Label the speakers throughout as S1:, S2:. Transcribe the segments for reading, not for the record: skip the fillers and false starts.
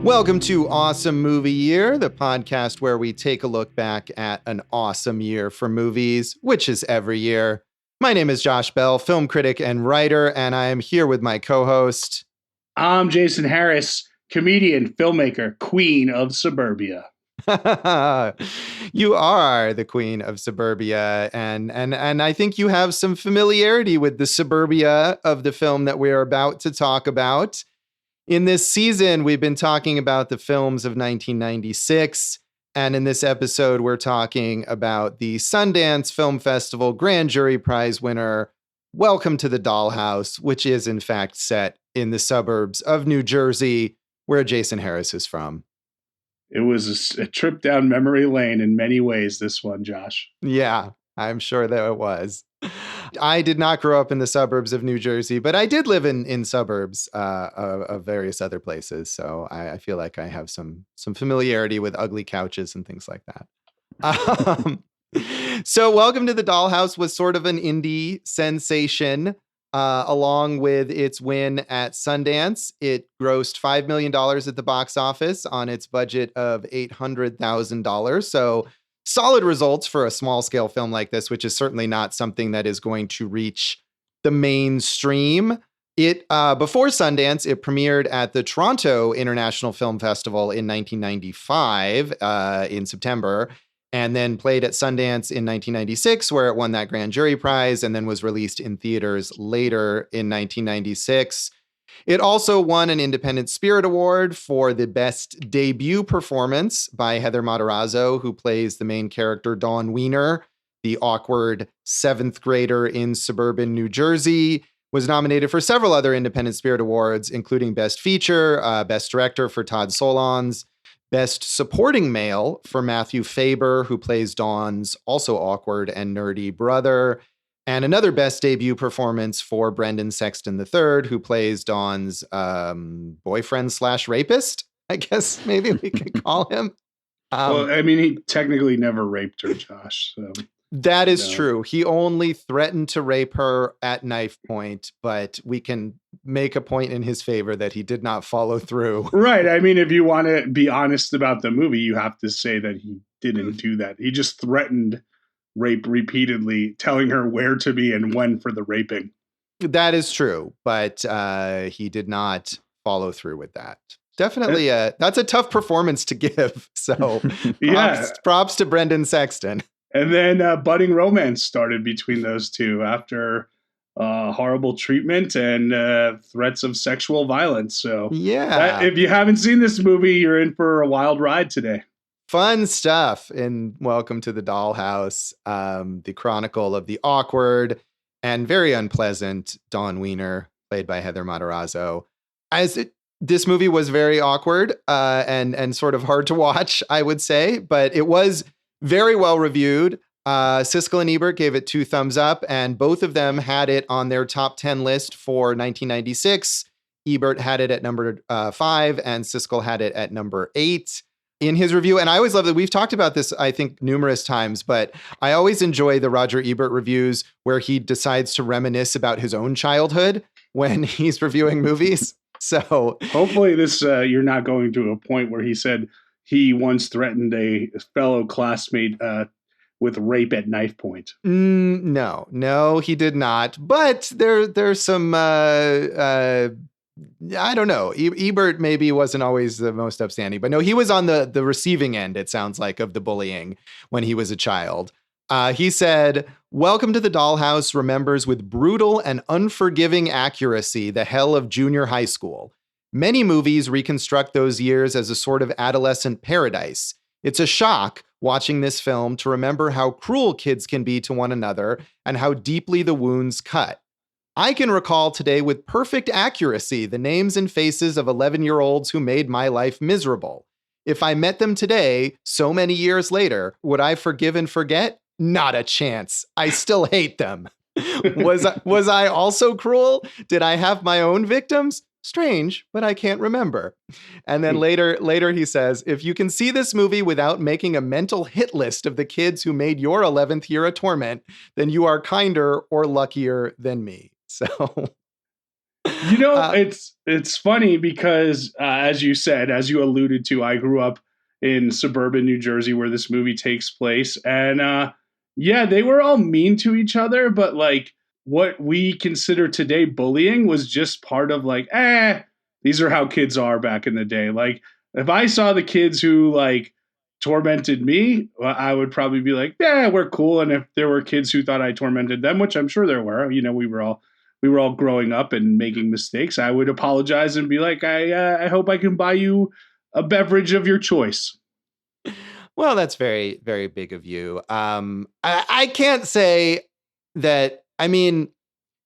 S1: Welcome to Awesome Movie Year, the podcast where we take a look back at an awesome year for movies, which is every year. My name is Josh Bell, film critic and writer, and I am here with my co-host.
S2: I'm Jason Harris, comedian, filmmaker, queen of suburbia.
S1: You are the queen of suburbia, and I think you have some familiarity with the suburbia of the film that we're about to talk about. In this season, we've been talking about the films of 1996, and in this episode, we're talking about the Sundance Film Festival Grand Jury Prize winner, Welcome to the Dollhouse, which is in fact set in the suburbs of New Jersey, where Jason Harris is from.
S2: It was a trip down memory lane in many ways, this one, Josh.
S1: Yeah, I'm sure that it was. I did not grow up in the suburbs of New Jersey, but I did live in suburbs of various other places. So I feel like I have some familiarity with ugly couches and things like that. So Welcome to the Dollhouse was sort of an indie sensation. Along with its win at Sundance, it grossed $5 million at the box office on its budget of $800,000. So solid results for a small scale film like this, which is certainly not something that is going to reach the mainstream. It before Sundance, it premiered at the Toronto International Film Festival in 1995 in September, and then played at Sundance in 1996, where it won that Grand Jury Prize, and then was released in theaters later in 1996. It also won an Independent Spirit Award for the Best Debut Performance by Heather Matarazzo, who plays the main character, Dawn Wiener, the awkward seventh grader in suburban New Jersey. Was nominated for several other Independent Spirit Awards, including Best Feature, Best Director for Todd Solondz, Best Supporting Male for Matthew Faber, who plays Dawn's also awkward and nerdy brother, and another Best Debut Performance for Brendan Sexton III, who plays Dawn's boyfriend/rapist, I guess maybe we could call him.
S2: Well, I mean, he technically never raped her, Josh. So.
S1: That is true. He only threatened to rape her at knife point, but we can make a point in his favor that he did not follow through.
S2: Right. I mean, if you want to be honest about the movie, you have to say that he didn't do that. He just threatened rape repeatedly, telling her where to be and when for the raping.
S1: That is true, but he did not follow through with that. Definitely, that's a tough performance to give. So props to Brendan Sexton.
S2: And then budding romance started between those two after horrible treatment and threats of sexual violence. So if you haven't seen this movie, you're in for a wild ride today.
S1: Fun stuff in Welcome to the Dollhouse, the chronicle of the awkward and very unpleasant Dawn Wiener, played by Heather Matarazzo. This movie was very awkward and sort of hard to watch, I would say, but it was very well reviewed. Siskel and Ebert gave it 2 thumbs up, and both of them had it on their top 10 list for 1996. Ebert had it at number 5, and Siskel had it at number 8 in his review. And I always love that. We've talked about this, I think, numerous times, but I always enjoy the Roger Ebert reviews where he decides to reminisce about his own childhood when he's reviewing movies. So
S2: hopefully this you're not going to a point where he said he once threatened a fellow classmate with rape at knife point.
S1: No, he did not. But there's some, I don't know. Ebert maybe wasn't always the most upstanding, but no, he was on the receiving end, it sounds like, of the bullying when he was a child. He said, "Welcome to the Dollhouse remembers with brutal and unforgiving accuracy the hell of junior high school. Many movies reconstruct those years as a sort of adolescent paradise. It's a shock watching this film to remember how cruel kids can be to one another and how deeply the wounds cut. I can recall today with perfect accuracy the names and faces of 11-year-olds who made my life miserable. If I met them today, so many years later, would I forgive and forget? Not a chance. I still hate them. Was I also cruel? Did I have my own victims? Strange, but I can't remember." And then later he says, "If you can see this movie without making a mental hit list of the kids who made your 11th year a torment, then you are kinder or luckier than me." So
S2: It's funny because, as you said, as you alluded to, I grew up in suburban New Jersey where this movie takes place. And yeah, they were all mean to each other, but like what we consider today bullying was just part of like, these are how kids are back in the day. Like if I saw the kids who like tormented me, well, I would probably be like, yeah, we're cool. And if there were kids who thought I tormented them, which I'm sure there were, we were all growing up and making mistakes, I would apologize and be like, I hope I can buy you a beverage of your choice.
S1: Well, that's very, very big of you. I can't say that. I mean,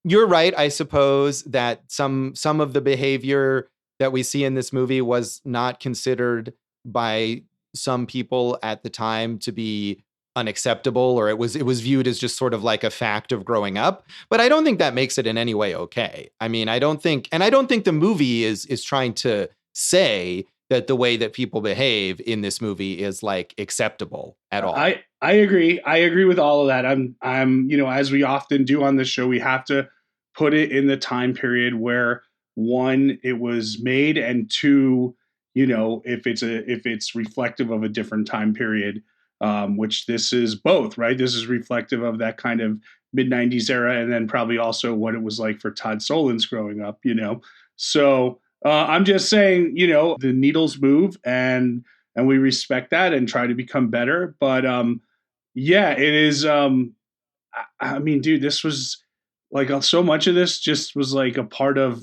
S1: you're right, I suppose, that some of the behavior that we see in this movie was not considered by some people at the time to be unacceptable, or it was viewed as just sort of like a fact of growing up. But I don't think that makes it in any way okay. I mean, I don't think the movie is trying to say that the way that people behave in this movie is like acceptable at all.
S2: I agree. I agree with all of that. I'm, as we often do on this show, we have to put it in the time period where, one, it was made, and two, if it's reflective of a different time period, which this is both, right? This is reflective of that kind of mid-90s era, and then probably also what it was like for Todd Solondz growing up, So I'm just saying, the needles move, and we respect that and try to become better. But yeah, it is. I mean, dude, this was like so much of this just was like a part of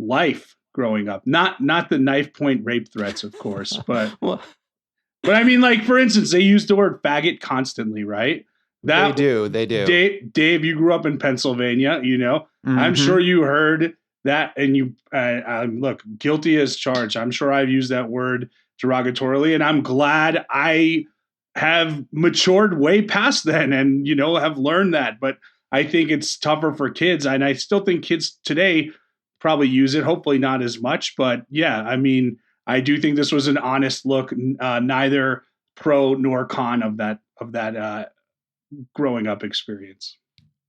S2: life growing up. Not the knife point rape threats, of course, but
S1: well,
S2: but I mean, like for instance, they use the word faggot constantly, right?
S1: They do.
S2: Dave, you grew up in Pennsylvania, Mm-hmm. I'm sure you heard that, and you look, guilty as charged. I'm sure I've used that word derogatorily, and I'm glad I have matured way past then and, have learned that. But I think it's tougher for kids, and I still think kids today probably use it, hopefully not as much. But yeah, I mean, I do think this was an honest look, neither pro nor con of that growing up experience.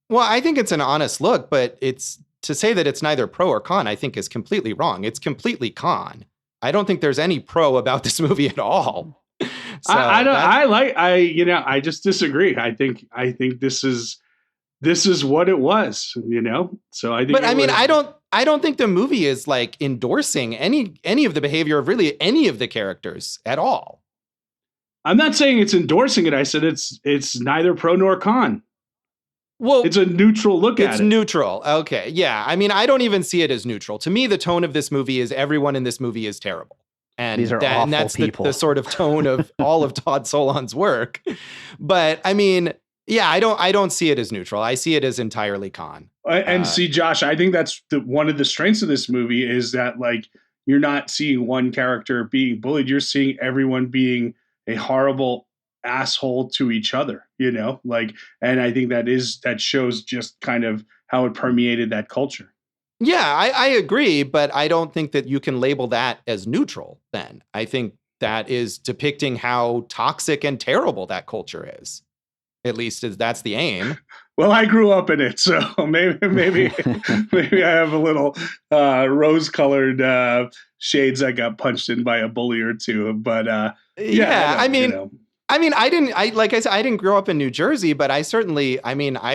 S1: Well, I think it's an honest look, but to say that it's neither pro or con, I think is completely wrong. It's completely con. I don't think there's any pro about this movie at all.
S2: So I just disagree. I think this is what it was, So I think.
S1: But I mean, I don't think the movie is like endorsing any of the behavior of really any of the characters at all.
S2: I'm not saying it's endorsing it. I said it's neither pro nor con. Well, it's a neutral look at it.
S1: It's neutral. Okay. Yeah. I mean, I don't even see it as neutral. To me, the tone of this movie is everyone in this movie is terrible. And
S3: these are awful
S1: that's
S3: people.
S1: The sort of tone of all of Todd Solondz's work. But I mean, yeah, I don't see it as neutral. I see it as entirely con.
S2: And see, Josh, I think that's one of the strengths of this movie is that like you're not seeing one character being bullied. You're seeing everyone being a horrible asshole to each other, and I think that shows just kind of how it permeated that culture.
S1: Yeah, I agree, but I don't think that you can label that as neutral then. I think that is depicting how toxic and terrible that culture is. At least that's the aim.
S2: Well, I grew up in it, so maybe I have a little rose-colored shades I got punched in by a bully or two. But
S1: yeah, I mean, I didn't grow up in New Jersey, but I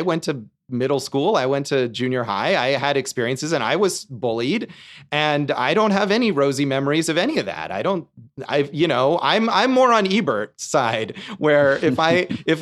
S1: went to middle school. I went to junior high. I had experiences and I was bullied, and I don't have any rosy memories of any of that. I'm more on Ebert's side, where if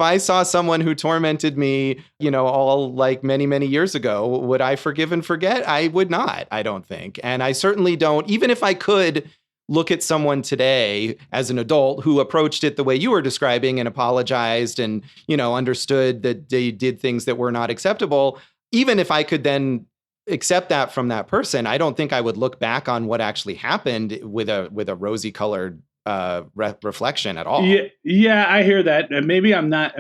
S1: I saw someone who tormented me, all like many, many years ago, would I forgive and forget? I would not, I don't think. And I certainly don't, even if I could look at someone today as an adult who approached it the way you were describing and apologized and, understood that they did things that were not acceptable. Even if I could then accept that from that person, I don't think I would look back on what actually happened with a rosy colored reflection at all.
S2: Yeah, I hear that. And maybe I'm not.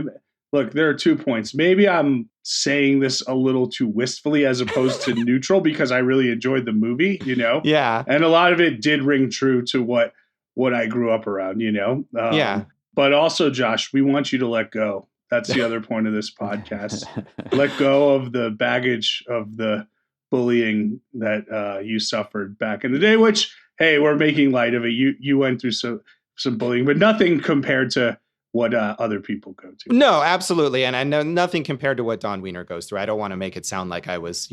S2: Look, there are 2 points. Maybe I'm saying this a little too wistfully as opposed to neutral because I really enjoyed the movie,
S1: Yeah.
S2: And a lot of it did ring true to what I grew up around,
S1: Yeah.
S2: But also, Josh, we want you to let go. That's the other point of this podcast. Let go of the baggage of the bullying that you suffered back in the day, which, hey, we're making light of it. You went through some bullying, but nothing compared to what other people go to.
S1: No, absolutely. And I know nothing compared to what Dawn Wiener goes through. I don't want to make it sound like I was,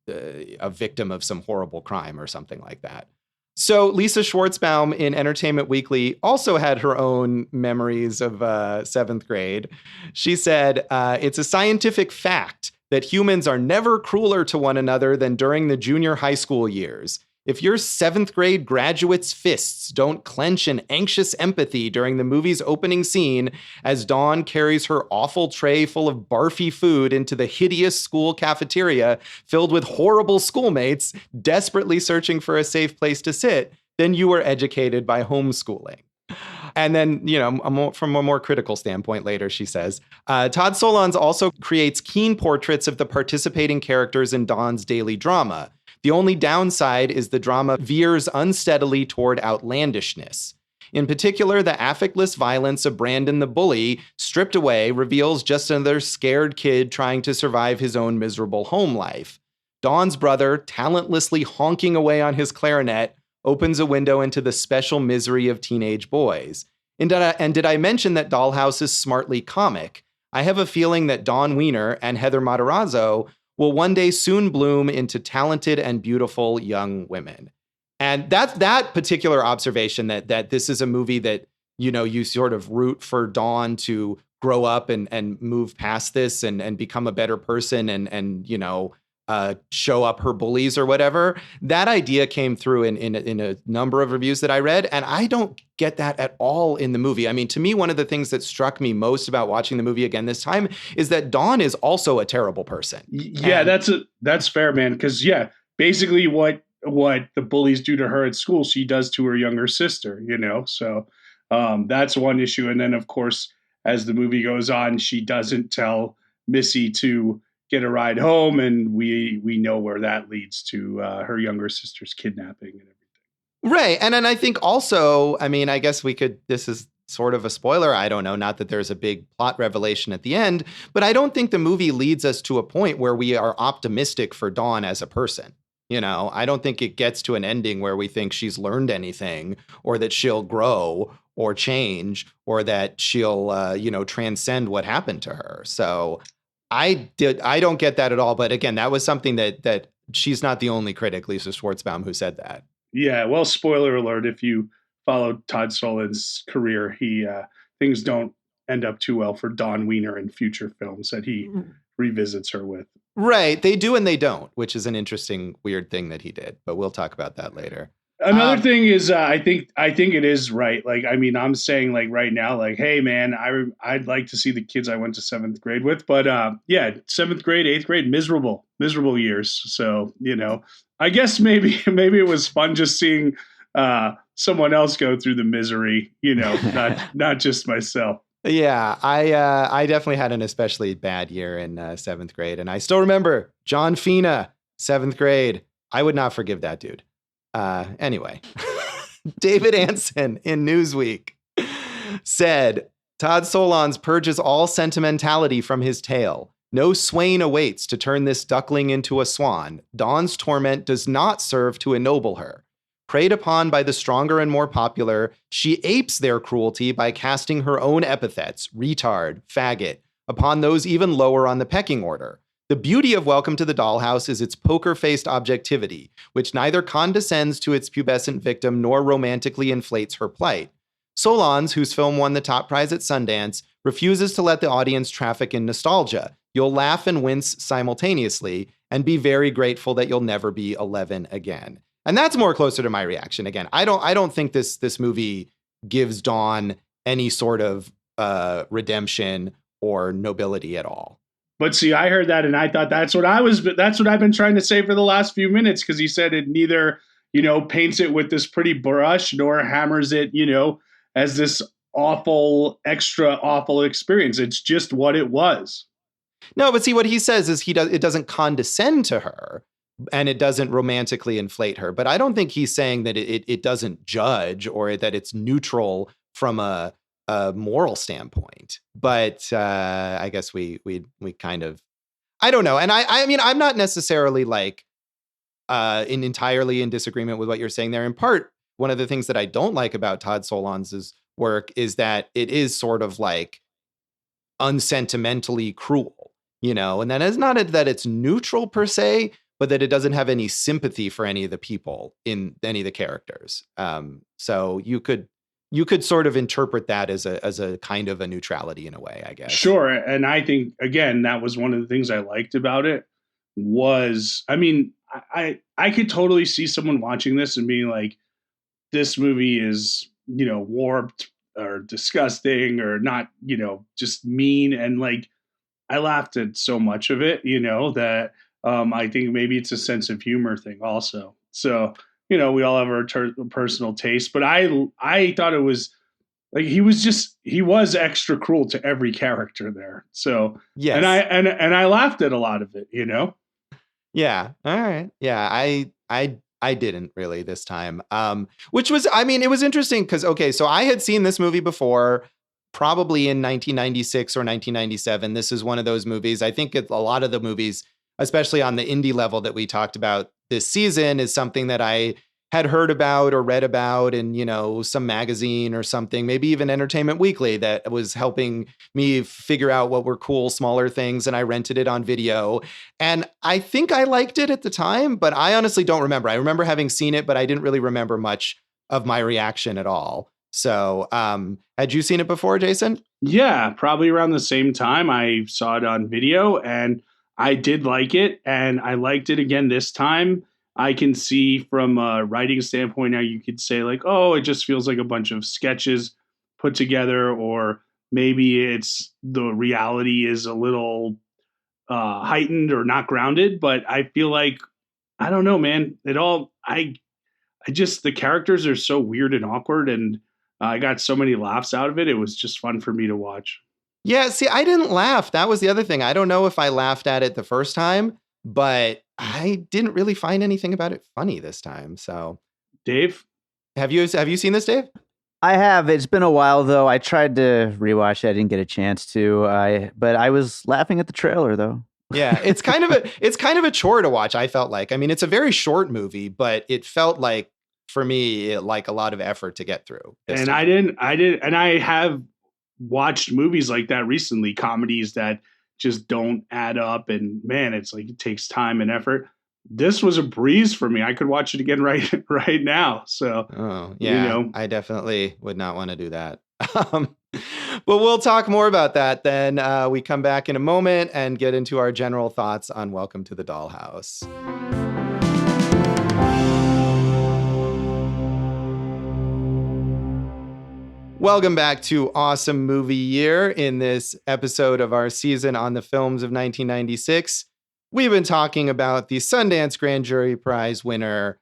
S1: a victim of some horrible crime or something like that. So Lisa Schwartzbaum in Entertainment Weekly also had her own memories of seventh grade. She said, it's a scientific fact that humans are never crueler to one another than during the junior high school years. If your seventh grade graduate's fists don't clench in anxious empathy during the movie's opening scene as Dawn carries her awful tray full of barfy food into the hideous school cafeteria filled with horrible schoolmates desperately searching for a safe place to sit, then you were educated by homeschooling. And then, from a more critical standpoint later, she says, Todd Solondz also creates keen portraits of the participating characters in Dawn's daily drama. The only downside is the drama veers unsteadily toward outlandishness. In particular, the affectless violence of Brandon the bully, stripped away, reveals just another scared kid trying to survive his own miserable home life. Dawn's brother, talentlessly honking away on his clarinet, opens a window into the special misery of teenage boys. And did I mention that Dollhouse is smartly comic? I have a feeling that Dawn Wiener and Heather Matarazzo will one day soon bloom into talented and beautiful young women. And that particular observation that this is a movie that, you sort of root for Dawn to grow up and move past this and become a better person and show up her bullies or whatever. That idea came through in a number of reviews that I read, and I don't get that at all in the movie. I mean, to me, one of the things that struck me most about watching the movie again this time is that Dawn is also a terrible person.
S2: Yeah, that's fair, man. Because basically what the bullies do to her at school, she does to her younger sister. So that's one issue. And then, of course, as the movie goes on, she doesn't tell Missy to get a ride home, and we know where that leads to her younger sister's kidnapping and everything.
S1: Right. And then I think also, I mean, I guess this is sort of a spoiler. I don't know. Not that there's a big plot revelation at the end, but I don't think the movie leads us to a point where we are optimistic for Dawn as a person. I don't think it gets to an ending where we think she's learned anything or that she'll grow or change or that she'll, transcend what happened to her. So I don't get that at all. But again, that was something that she's not the only critic, Lisa Schwartzbaum, who said that.
S2: Yeah, well, spoiler alert, if you follow Todd Solondz' career, things don't end up too well for Dawn Wiener in future films that he revisits her with.
S1: Right. They do and they don't, which is an interesting, weird thing that he did. But we'll talk about that later.
S2: Another thing is, I think it is right. Like, I mean, I'm saying like right now, like, hey man, I'd like to see the kids I went to seventh grade with, but seventh grade, eighth grade, miserable years. So I guess maybe it was fun just seeing someone else go through the misery, not just myself.
S1: Yeah, I definitely had an especially bad year in seventh grade, and I still remember John Fina, seventh grade. I would not forgive that dude. Anyway, David Anson in Newsweek said, Todd Solondz purges all sentimentality from his tale. No swain awaits to turn this duckling into a swan. Dawn's torment does not serve to ennoble her. Preyed upon by the stronger and more popular, she apes their cruelty by casting her own epithets, retard, faggot, upon those even lower on the pecking order. The beauty of Welcome to the Dollhouse is its poker-faced objectivity, which neither condescends to its pubescent victim nor romantically inflates her plight. Solondz, whose film won the top prize at Sundance, refuses to let the audience traffic in nostalgia. You'll laugh and wince simultaneously and be very grateful that you'll never be 11 again. And that's more closer to my reaction. Again, I don't think this movie gives Dawn any sort of redemption or nobility at all.
S2: But see, I heard that and I thought that's what I've been trying to say for the last few minutes, because he said it neither, paints it with this pretty brush nor hammers it, as this awful, extra awful experience. It's just what it was.
S1: No, but see, what he says is it doesn't condescend to her and it doesn't romantically inflate her. But I don't think he's saying that it doesn't judge or that it's neutral from a moral standpoint. But I guess we kind of, I don't know. And I mean, I'm not necessarily like entirely in disagreement with what you're saying there. In part, one of the things that I don't like about Todd Solondz's work is that it is sort of like unsentimentally cruel, and that is not that it's neutral per se, but that it doesn't have any sympathy for any of the people in any of the characters. So you could sort of interpret that as a kind of a neutrality in a way, I guess.
S2: Sure. And I think, again, that was one of the things I liked about it was, I mean, I could totally see someone watching this and being like, this movie is, warped or disgusting or not, just mean. And like, I laughed at so much of it, that I think maybe it's a sense of humor thing also. So, we all have our personal taste, but I thought it was like, he was extra cruel to every character there. So,
S1: yes.
S2: And I laughed at a lot of it,
S1: Yeah. All right. Yeah. I didn't really this time. Which was, I mean, it was interesting because, okay, so I had seen this movie before, probably in 1996 or 1997. This is one of those movies. I think a lot of the movies, especially on the indie level that we talked about this season, is something that I had heard about or read about in, some magazine or something, maybe even Entertainment Weekly, that was helping me figure out what were cool, smaller things. And I rented it on video. And I think I liked it at the time, but I honestly don't remember. I remember having seen it, but I didn't really remember much of my reaction at all. So had you seen it before, Jason?
S2: Yeah, probably around the same time. I saw it on video and I did like it. And I liked it again this time. I can see from a writing standpoint how you could say like, oh, it just feels like a bunch of sketches put together, or maybe it's the reality is a little heightened or not grounded. But I feel like, I don't know, man, I just, the characters are so weird and awkward, and I got so many laughs out of it. It was just fun for me to watch.
S1: Yeah, see, I didn't laugh. That was the other thing. I don't know if I laughed at it the first time, but I didn't really find anything about it funny this time. So,
S2: Dave,
S1: have you seen this, Dave?
S3: I have. It's been a while though. I tried to rewatch it. I didn't get a chance to. But I was laughing at the trailer though.
S1: Yeah, it's kind of a chore to watch. I felt like. I mean, it's a very short movie, but it felt like, for me, like a lot of effort to get through.
S2: And I have watched movies like that recently, comedies that just don't add up, and man, it's like it takes time and effort. This was a breeze for me. I could watch it again right now. So,
S1: oh yeah, I definitely would not want to do that. But we'll talk more about that then. We come back in a moment and get into our general thoughts on Welcome to the Dollhouse. Welcome back to Awesome Movie Year. In this episode of our season on the films of 1996, we've been talking about the Sundance Grand Jury Prize winner,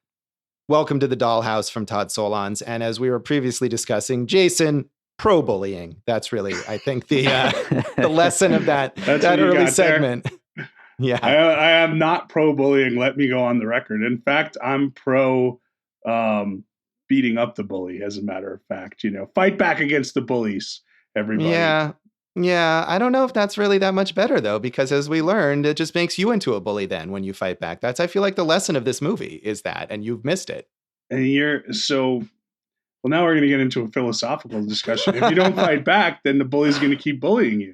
S1: Welcome to the Dollhouse from Todd Solondz. And as we were previously discussing, Jason, pro-bullying. That's really, I think, the lesson of that early segment. Yeah,
S2: I am not pro-bullying. Let me go on the record. In fact, I'm pro beating up the bully, as a matter of fact. Fight back against the bullies, everybody.
S1: Yeah. I don't know if that's really that much better, though, because as we learned, it just makes you into a bully then when you fight back. That's, I feel like, the lesson of this movie is that, and you've missed it.
S2: And well, now we're going to get into a philosophical discussion. If you don't fight back, then the bully's going to keep bullying you.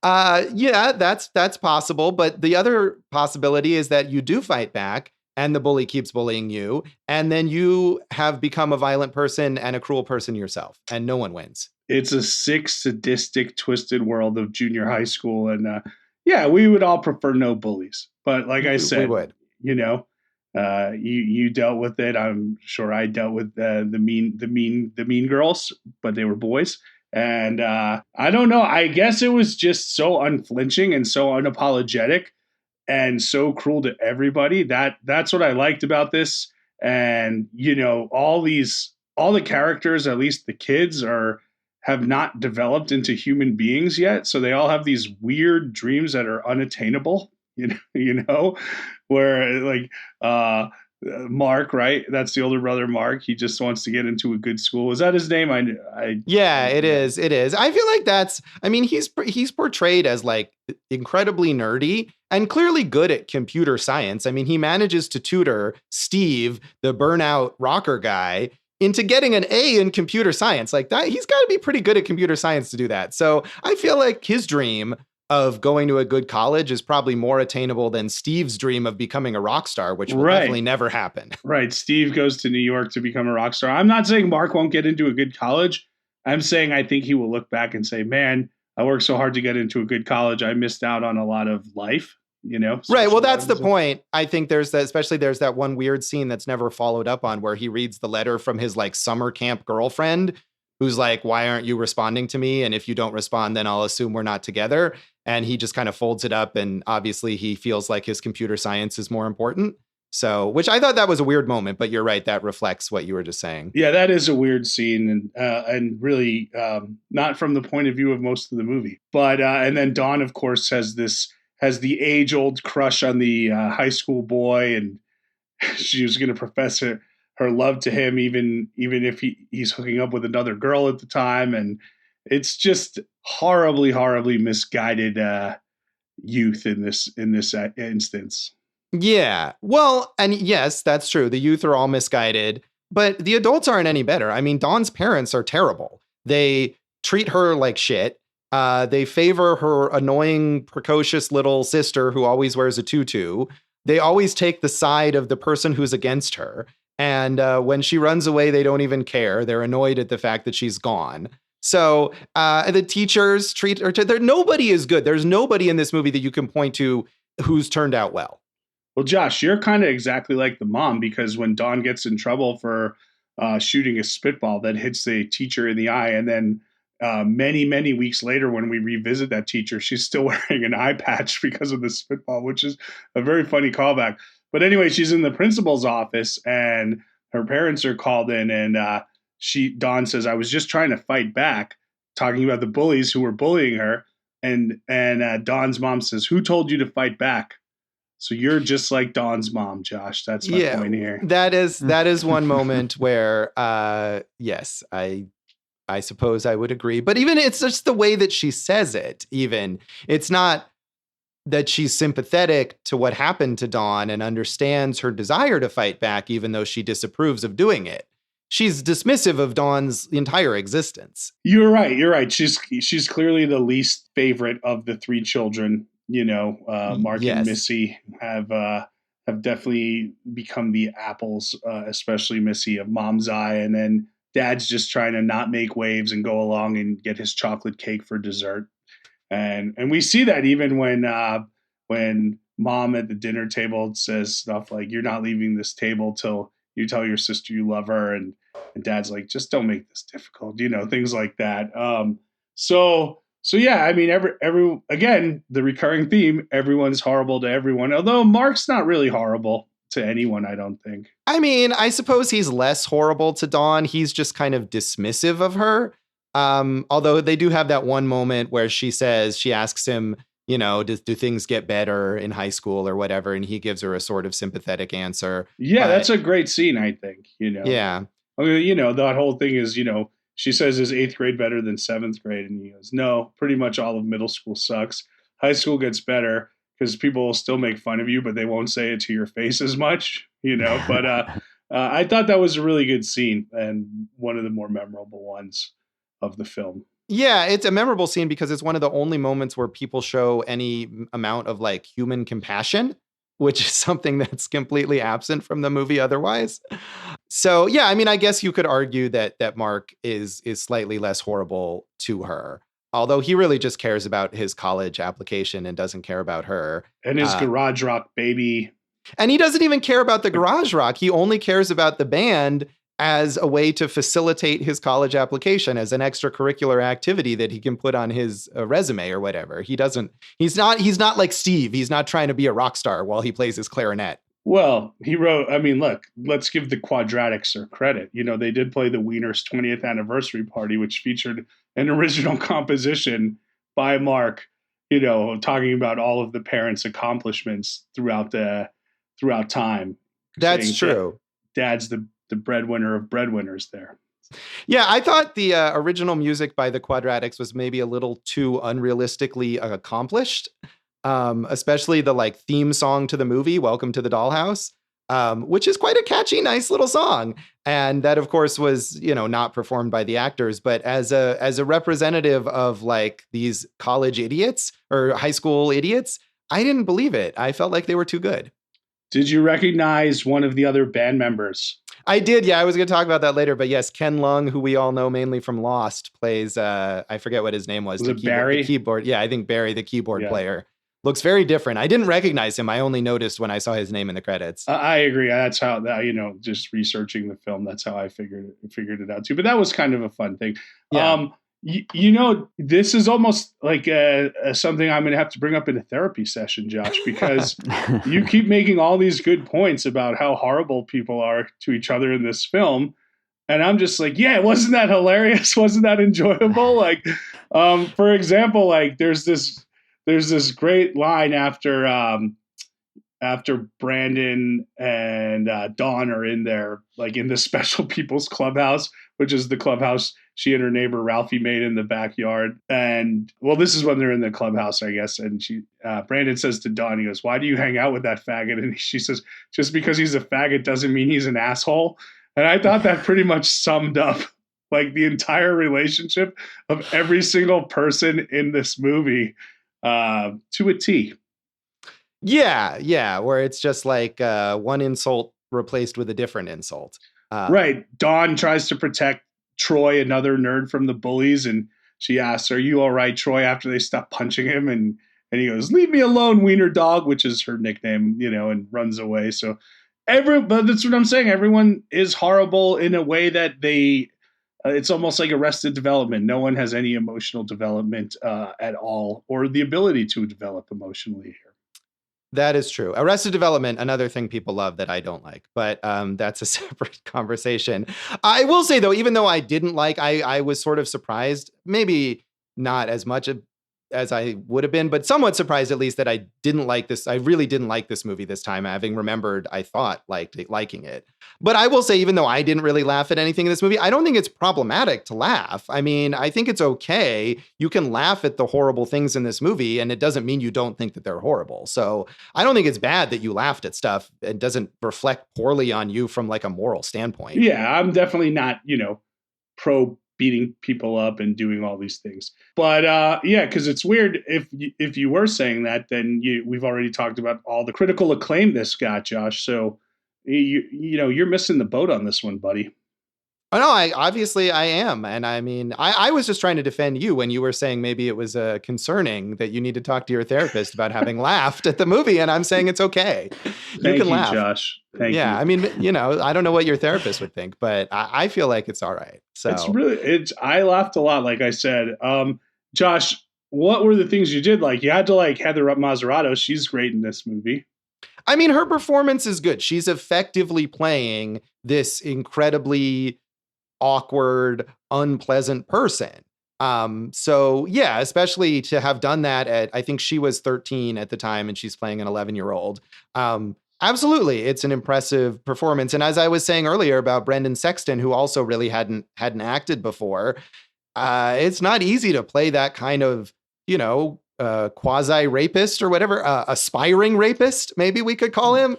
S1: Yeah, that's possible. But the other possibility is that you do fight back and the bully keeps bullying you, and then you have become a violent person and a cruel person yourself, and no one wins.
S2: It's a sick, sadistic, twisted world of junior high school. And yeah, we would all prefer no bullies. But like I said,
S1: we would.
S2: You dealt with it. I'm sure I dealt with the mean girls, but they were boys. And I don't know. I guess it was just so unflinching and so unapologetic and so cruel to everybody. That's what I liked about this. And all the characters, at least the kids, have not developed into human beings yet. So they all have these weird dreams that are unattainable. Where like Mark, right? That's the older brother, Mark. He just wants to get into a good school. Is that his name?
S1: Yeah, it is. It is. I feel like he's portrayed as like incredibly nerdy and clearly good at computer science. I mean, he manages to tutor Steve, the burnout rocker guy, into getting an A in computer science. Like that, he's got to be pretty good at computer science to do that. So I feel like his dream of going to a good college is probably more attainable than Steve's dream of becoming a rock star, which will definitely never happen.
S2: Right. Steve goes to New York to become a rock star. I'm not saying Mark won't get into a good college. I'm saying I think he will look back and say, man, I worked so hard to get into a good college. I missed out on a lot of life,
S1: Right. Well, that's the point. I think there's that one weird scene that's never followed up on where he reads the letter from his like summer camp girlfriend who's like, why aren't you responding to me? And if you don't respond, then I'll assume we're not together. And he just kind of folds it up. And obviously he feels like his computer science is more important. So, which I thought that was a weird moment, but you're right. That reflects what you were just saying.
S2: Yeah, that is a weird scene and really not from the point of view of most of the movie. But and then Dawn, of course, has the age old crush on the high school boy. And she was going to profess her love to him, even if he's hooking up with another girl at the time. And it's just horribly, horribly misguided youth in this instance.
S1: Yeah. Well, and yes, that's true. The youth are all misguided, but the adults aren't any better. I mean, Dawn's parents are terrible. They treat her like shit. They favor her annoying, precocious little sister who always wears a tutu. They always take the side of the person who's against her. And when she runs away, they don't even care. They're annoyed at the fact that she's gone. So the teachers treat her. Nobody is good. There's nobody in this movie that you can point to who's turned out well.
S2: Well, Josh, you're kind of exactly like the mom, because when Dawn gets in trouble for shooting a spitball that hits the teacher in the eye, and then many, many weeks later, when we revisit that teacher, she's still wearing an eye patch because of the spitball, which is a very funny callback. But anyway, she's in the principal's office and her parents are called in, and Dawn says, I was just trying to fight back, talking about the bullies who were bullying her. And Dawn's mom says, who told you to fight back? So you're just like Dawn's mom, Josh. That's my point here.
S1: That is one moment where, yes, I suppose I would agree. But even it's just the way that she says it, even. It's not that she's sympathetic to what happened to Dawn and understands her desire to fight back, even though she disapproves of doing it. She's dismissive of Dawn's entire existence.
S2: You're right. She's clearly the least favorite of the three children. Mark and Missy have definitely become the apples, especially Missy, of mom's eye. And then dad's just trying to not make waves and go along and get his chocolate cake for dessert. And we see that even when mom at the dinner table says stuff like, you're not leaving this table till you tell your sister you love her. And dad's like, just don't make this difficult, things like that. So yeah, I mean, every again, the recurring theme, everyone's horrible to everyone, although Mark's not really horrible to anyone, I don't think.
S1: I mean, I suppose he's less horrible to Dawn. He's just kind of dismissive of her. Although they do have that one moment where she asks him, do things get better in high school or whatever? And he gives her a sort of sympathetic answer.
S2: Yeah, that's a great scene, I think,
S1: Yeah.
S2: I mean, that whole thing is, she says, is 8th grade better than 7th grade? And he goes, no, pretty much all of middle school sucks. High school gets better because people will still make fun of you, but they won't say it to your face as much, But I thought that was a really good scene and one of the more memorable ones of the film.
S1: Yeah, it's a memorable scene because it's one of the only moments where people show any amount of like human compassion, which is something that's completely absent from the movie otherwise. So, yeah, I mean, I guess you could argue that Mark is slightly less horrible to her, although he really just cares about his college application and doesn't care about her.
S2: And his garage rock baby.
S1: And he doesn't even care about the garage rock. He only cares about the band as a way to facilitate his college application, as an extracurricular activity that he can put on his resume or whatever. He's not like Steve. He's not trying to be a rock star while he plays his clarinet.
S2: Well, he wrote, I mean, look, let's give the Quadratics their credit. They did play the Wieners' 20th anniversary party, which featured an original composition by Mark, talking about all of the parents' accomplishments throughout time.
S1: That's true.
S2: Dad's the breadwinner of breadwinners there.
S1: Yeah, I thought the original music by the Quadratics was maybe a little too unrealistically accomplished, especially the like theme song to the movie, Welcome to the Dollhouse, which is quite a catchy, nice little song. And that, of course, was, not performed by the actors, but as a representative of like these college idiots or high school idiots, I didn't believe it. I felt like they were too good.
S2: Did you recognize one of the other band members?
S1: I did. Yeah, I was going to talk about that later. But yes, Ken Lung, who we all know mainly from Lost, plays, I forget what his name was.
S2: Barry?
S1: The keyboard. Yeah, I think Barry, the keyboard player. Looks very different. I didn't recognize him. I only noticed when I saw his name in the credits.
S2: I agree. That's how, just researching the film, that's how I figured it out too. But that was kind of a fun thing. Yeah. This is almost like something I'm going to have to bring up in a therapy session, Josh, because you keep making all these good points about how horrible people are to each other in this film. And I'm just like, yeah, wasn't that hilarious? Wasn't that enjoyable? Like, for example, like there's this great line after Brandon and Dawn are in there, like in the Special People's Clubhouse, which is the clubhouse she and her neighbor Ralphie made in the backyard. And well, this is when they're in the clubhouse, I guess. And Brandon says to Dawn, he goes, "Why do you hang out with that faggot?" And she says, "Just because he's a faggot doesn't mean he's an asshole." And I thought that pretty much summed up like the entire relationship of every single person in this movie to a T.
S1: Yeah, where it's just like one insult replaced with a different insult.
S2: Right. Dawn tries to protect Troy, another nerd from the bullies, and she asks, "Are you all right, Troy?" after they stop punching him, and he goes, "Leave me alone, wiener dog," which is her nickname, and runs away. So but that's what I'm saying. Everyone is horrible in a way that it's almost like Arrested Development. No one has any emotional development at all, or the ability to develop emotionally here.
S1: That is true. Arrested Development, another thing people love that I don't like, but that's a separate conversation. I will say, though, even though I didn't like, I was sort of surprised, maybe not as much as I would have been, but somewhat surprised at least that I didn't like this. I really didn't like this movie this time, having remembered I thought liking it. But I will say, even though I didn't really laugh at anything in this movie, I don't think it's problematic to laugh. I mean, I think it's okay. You can laugh at the horrible things in this movie, and it doesn't mean you don't think that they're horrible. So I don't think it's bad that you laughed at stuff. It doesn't reflect poorly on you from like a moral standpoint.
S2: Yeah, I'm definitely not, pro beating people up and doing all these things. But because it's weird if you were saying that, then we've already talked about all the critical acclaim this got, Josh. So you're missing the boat on this one, buddy.
S1: Oh, no, I am. And I mean, I was just trying to defend you when you were saying maybe it was concerning that you need to talk to your therapist about having laughed at the movie. And I'm saying it's okay.
S2: You can laugh. Josh. Thank you.
S1: I mean, I don't know what your therapist would think, but I feel like it's all right. So
S2: I laughed a lot, like I said. Josh, what were the things you did like? You had to like Heather Matarazzo. She's great in this movie.
S1: I mean, her performance is good. She's effectively playing this incredibly awkward, unpleasant person. So yeah, especially to have done that I think she was 13 at the time and she's playing an 11-year-old. Absolutely. It's an impressive performance. And as I was saying earlier about Brendan Sexton, who also really hadn't acted before, it's not easy to play that kind of, quasi rapist or whatever, aspiring rapist, maybe we could call him.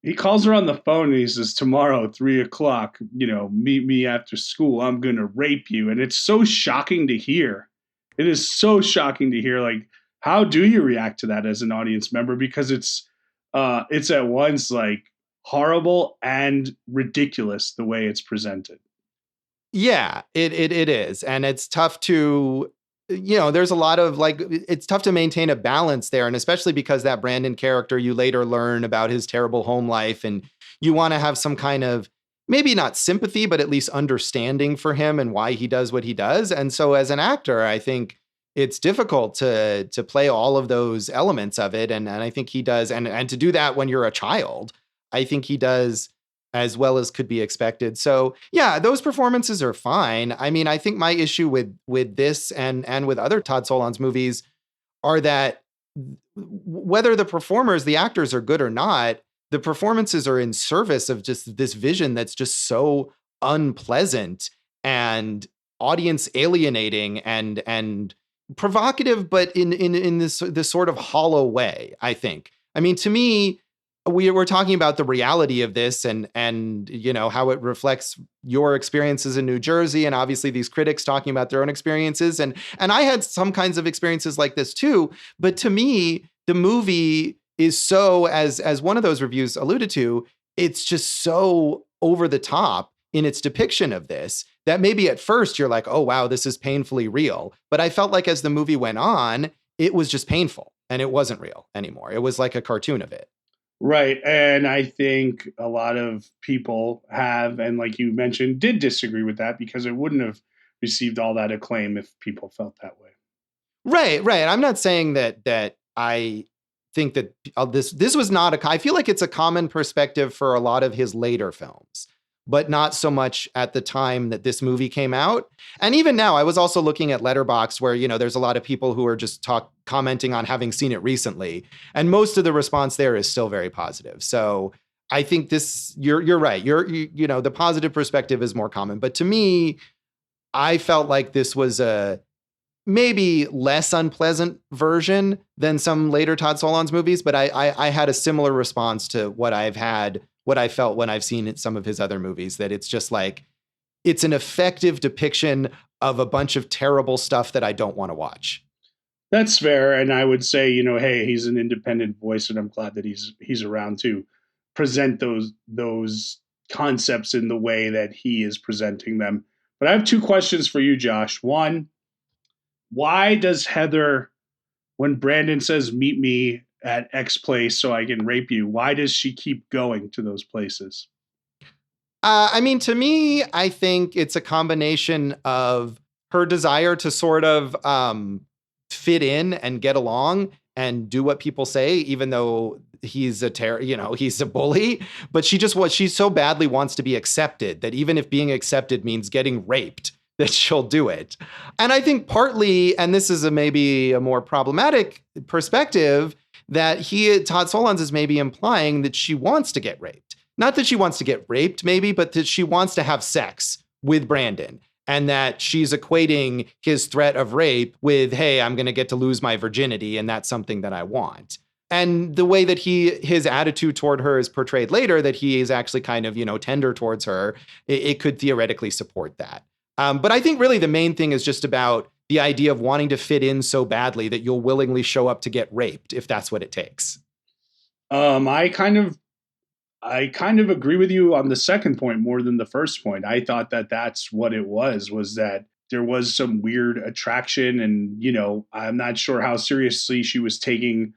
S2: He calls her on the phone and he says, "Tomorrow, 3:00, meet me after school. I'm going to rape you." And it's so shocking to hear. It is so shocking to hear. Like, how do you react to that as an audience member? Because it's at once like horrible and ridiculous the way it's presented.
S1: Yeah, it is. And it's tough to, there's a lot of it's tough to maintain a balance there. And especially because that Brandon character, you later learn about his terrible home life and you want to have some kind of, maybe not sympathy, but at least understanding for him and why he does what he does. And so as an actor, I think it's difficult to play all of those elements of it. And I think he does. And to do that when you're a child, I think he does as well as could be expected. So yeah, those performances are fine. I mean, I think my issue with this and with other Todd Solondz movies are that whether the performers, the actors are good or not, the performances are in service of just this vision that's just so unpleasant and audience alienating and provocative, but in this sort of hollow way, I think. I mean, to me, we're talking about the reality of this and you know how it reflects your experiences in New Jersey, and obviously these critics talking about their own experiences, and I had some kinds of experiences like this too. But to me, the movie is so, as one of those reviews alluded to, it's just so over the top in its depiction of this that maybe at first you're like, oh wow, this is painfully real. But I felt like as the movie went on, it was just painful and it wasn't real anymore. It was like a cartoon of it.
S2: Right. And I think a lot of people have, and like you mentioned, did disagree with that because it wouldn't have received all that acclaim if people felt that way.
S1: Right. I'm not saying that I think that this was not I feel like it's a common perspective for a lot of his later films, but not so much at the time that this movie came out. And even now, I was also looking at Letterboxd where, you know, there's a lot of people who are just commenting on having seen it recently. And most of the response there is still very positive. So I think you're right. You know, the positive perspective is more common. But to me, I felt like this was a maybe less unpleasant version than some later Todd Solondz movies. But I had a similar response to what I felt when I've seen some of his other movies, that it's just like, it's an effective depiction of a bunch of terrible stuff that I don't want to watch.
S2: That's fair. And I would say, you know, hey, he's an independent voice, and I'm glad that he's around to present those concepts in the way that he is presenting them. But I have two questions for you, Josh. One, why does Heather, when Brandon says, meet me at X place so I can rape you, why does she keep going to those places?
S1: I mean, to me, I think it's a combination of her desire to sort of fit in and get along and do what people say, even though he's he's a bully, but she so badly wants to be accepted that even if being accepted means getting raped, that she'll do it. And I think partly, and this is maybe a more problematic perspective, that Todd Solondz is maybe implying that she wants to get raped. Not that she wants to get raped, maybe, but that she wants to have sex with Brandon. And that she's equating his threat of rape with, hey, I'm going to get to lose my virginity, and that's something that I want. And the way that his attitude toward her is portrayed later, that he is actually kind of, you know, tender towards her, it could theoretically support that. But I think really the main thing is just about the idea of wanting to fit in so badly that you'll willingly show up to get raped if that's what it takes.
S2: I kind of agree with you on the second point more than the first point. I thought that that's what it was that there was some weird attraction, and, you know, I'm not sure how seriously she was taking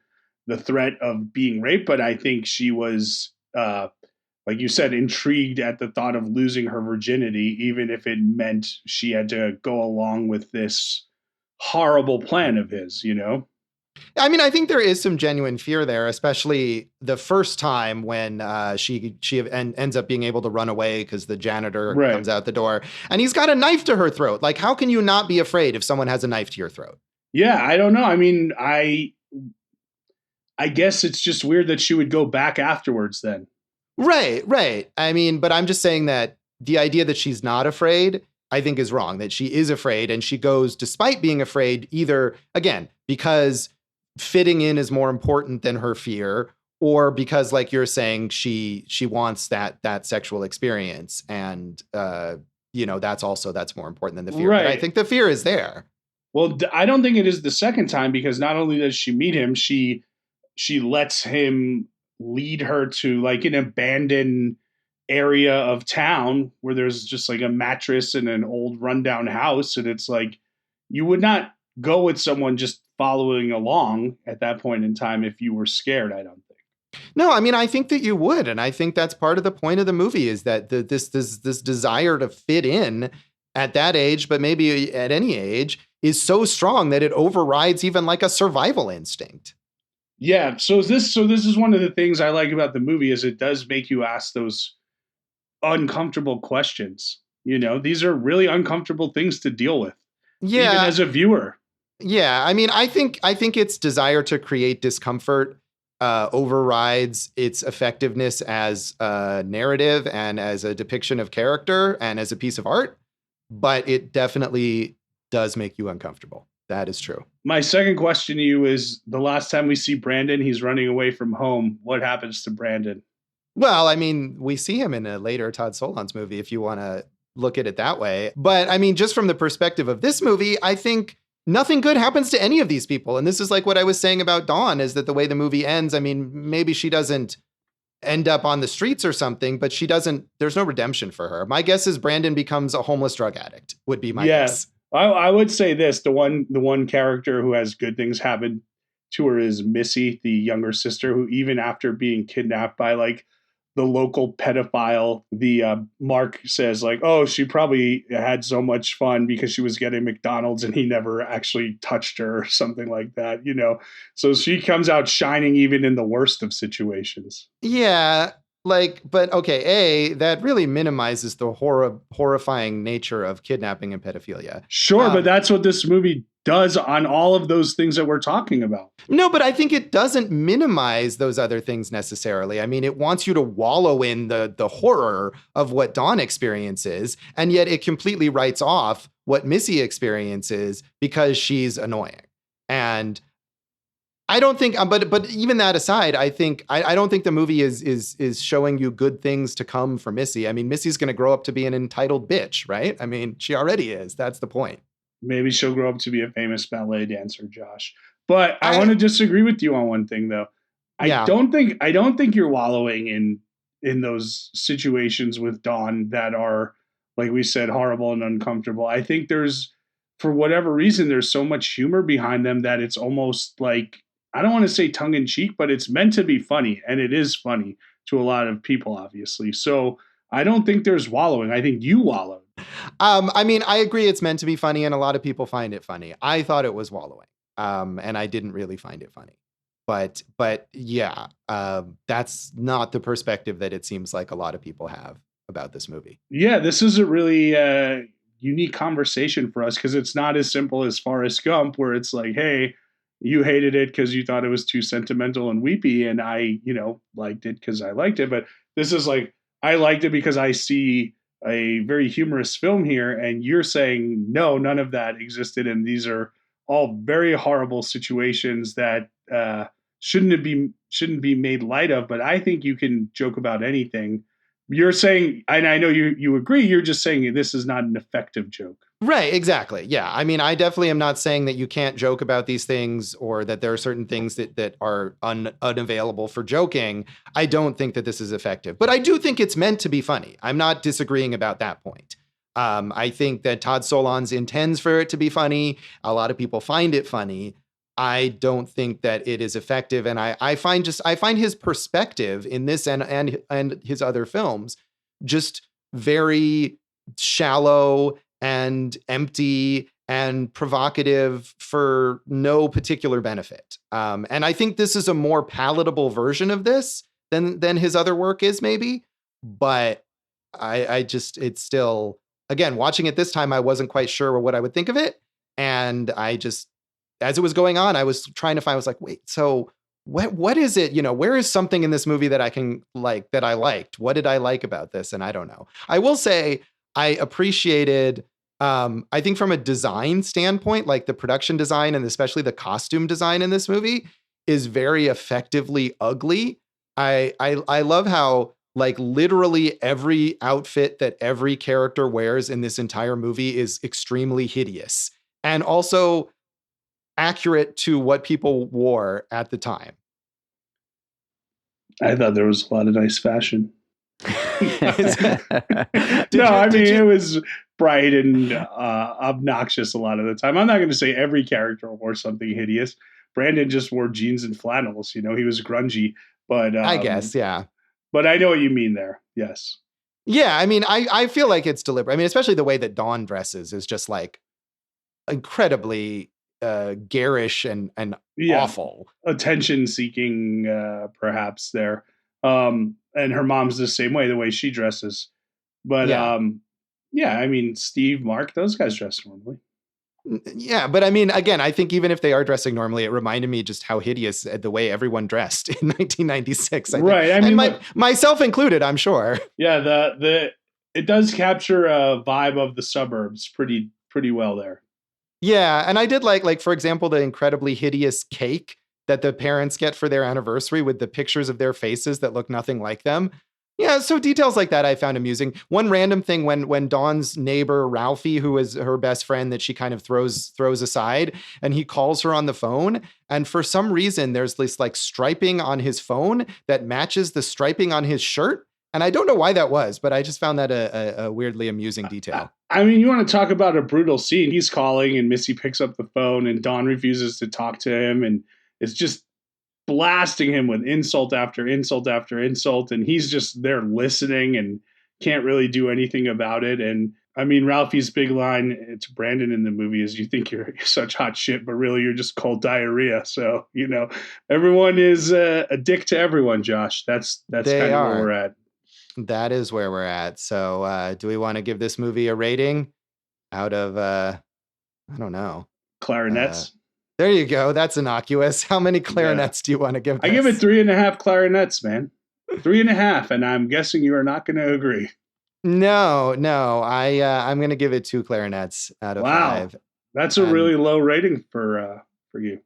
S2: the threat of being raped, but I think she was, like you said, intrigued at the thought of losing her virginity, even if it meant she had to go along with this horrible plan of his, you know?
S1: I mean, I think there is some genuine fear there, especially the first time when she ends up being able to run away because the janitor comes out the door and he's got a knife to her throat. Like, how can you not be afraid if someone has a knife to your throat?
S2: Yeah, I don't know. I mean, I guess it's just weird that she would go back afterwards then.
S1: Right. I mean, but I'm just saying that the idea that she's not afraid, I think, is wrong, that she is afraid, and she goes despite being afraid, either, again, because fitting in is more important than her fear, or because, like you're saying, she wants that sexual experience. And, you know, that's more important than the fear. Right. But I think the fear is there.
S2: Well, I don't think it is the second time, because not only does she meet him, she lets him lead her to like an abandoned area of town where there's just like a mattress and an old rundown house. And it's like, you would not go with someone just following along at that point in time if you were scared, I don't think.
S1: No, I mean, I think that you would. And I think that's part of the point of the movie, is that this desire to fit in at that age, but maybe at any age, is so strong that it overrides even like a survival instinct.
S2: Yeah. So this is one of the things I like about the movie, is it does make you ask those uncomfortable questions. You know, these are really uncomfortable things to deal with.
S1: Yeah.
S2: Even as a viewer.
S1: Yeah. I mean, I think its desire to create discomfort overrides its effectiveness as a narrative and as a depiction of character and as a piece of art, but it definitely does make you uncomfortable. That is true.
S2: My second question to you is, the last time we see Brandon, he's running away from home. What happens to Brandon?
S1: Well, I mean, we see him in a later Todd Solondz movie, if you want to look at it that way. But I mean, just from the perspective of this movie, I think nothing good happens to any of these people. And this is like what I was saying about Dawn, is that the way the movie ends, I mean, maybe she doesn't end up on the streets or something, but there's no redemption for her. My guess is Brandon becomes a homeless drug addict, would be my guess.
S2: I would say this, the one character who has good things happen to her is Missy, the younger sister, who even after being kidnapped by like the local pedophile, the Mark says like, oh, she probably had so much fun because she was getting McDonald's and he never actually touched her or something like that, you know? So she comes out shining even in the worst of situations.
S1: Yeah. But okay, that really minimizes the horrifying nature of kidnapping and pedophilia.
S2: Sure, but that's what this movie does on all of those things that we're talking about.
S1: No, but I think it doesn't minimize those other things necessarily. I mean, it wants you to wallow in the horror of what Dawn experiences, and yet it completely writes off what Missy experiences because she's annoying. And I don't think, but even that aside, I don't think the movie is showing you good things to come for Missy. I mean, Missy's going to grow up to be an entitled bitch, right? I mean, she already is. That's the point.
S2: Maybe she'll grow up to be a famous ballet dancer, Josh. But I want to disagree with you on one thing, though. I don't think you're wallowing in those situations with Dawn that are, like we said, horrible and uncomfortable. I think for whatever reason, there's so much humor behind them that it's almost like, I don't want to say tongue in cheek, but it's meant to be funny, and it is funny to a lot of people, obviously. So I don't think there's wallowing. I think you wallowed.
S1: I mean, I agree it's meant to be funny, and a lot of people find it funny. I thought it was wallowing, and I didn't really find it funny. But yeah, that's not the perspective that it seems like a lot of people have about this movie.
S2: Yeah, this is a really unique conversation for us, because it's not as simple as Forrest Gump, where it's like, hey, you hated it because you thought it was too sentimental and weepy, and I, liked it because I liked it. But this is like, I liked it because I see a very humorous film here, and you're saying, no, none of that existed, and these are all very horrible situations that shouldn't be made light of. But I think you can joke about anything. You're saying, and I know you agree, you're just saying this is not an effective joke.
S1: Right, exactly. Yeah. I mean, I definitely am not saying that you can't joke about these things, or that there are certain things that are unavailable for joking. I don't think that this is effective, but I do think it's meant to be funny. I'm not disagreeing about that point. I think that Todd Solondz intends for it to be funny. A lot of people find it funny. I don't think that it is effective. And I find his perspective in this and his other films just very shallow and empty and provocative for no particular benefit. And I think this is a more palatable version of this than his other work is, maybe. But it's still, again, watching it this time, I wasn't quite sure what I would think of it. And as it was going on, I was trying to find, I was like, wait, so what is it? Where is something in this movie that I can like, that I liked? What did I like about this? And I don't know. I will say I appreciated, I think from a design standpoint, like the production design and especially the costume design in this movie is very effectively ugly. I love how like literally every outfit that every character wears in this entire movie is extremely hideous and also accurate to what people wore at the time.
S2: I thought there was a lot of nice fashion. It was bright and obnoxious a lot of the time. I'm not going to say every character wore something hideous. Brandon just wore jeans and flannels. He was grungy, but
S1: I guess, yeah.
S2: But I know what you mean there. Yes.
S1: Yeah, I mean, I feel like it's deliberate. I mean, especially the way that Dawn dresses is just like incredibly garish and awful.
S2: Attention seeking, perhaps there. And her mom's the same way, the way she dresses. But yeah, I mean, Steve, Mark, those guys dress normally.
S1: Yeah, but I mean, again, I think even if they are dressing normally, it reminded me just how hideous the way everyone dressed in 1996.
S2: Right. I mean,
S1: and myself included, I'm sure.
S2: Yeah, it does capture a vibe of the suburbs pretty well there.
S1: Yeah, and I did like for example, the incredibly hideous cake that the parents get for their anniversary with the pictures of their faces that look nothing like them. Yeah, so details like that I found amusing. One random thing when Dawn's neighbor Ralphie, who is her best friend that she kind of throws aside, and he calls her on the phone, and for some reason there's this like striping on his phone that matches the striping on his shirt. And I don't know why that was, but I just found that a weirdly amusing detail.
S2: I mean, you want to talk about a brutal scene. He's calling and Missy picks up the phone and Dawn refuses to talk to him and it's just blasting him with insult after insult after insult. And he's just there listening and can't really do anything about it. And I mean, Ralphie's big line to Brandon in the movie is, you think you're such hot shit, but really you're just cold diarrhea. So, everyone is a dick to everyone, Josh. That's kind of where we're at.
S1: That is where we're at. So do we want to give this movie a rating out of, I don't know.
S2: Clarinets?
S1: There you go. That's innocuous. How many clarinets do you want to give this?
S2: I give it 3.5 clarinets, man. 3.5, and I'm guessing you are not going to agree.
S1: No. I'm going to give it 2 clarinets out of 5.
S2: That's a really low rating for you.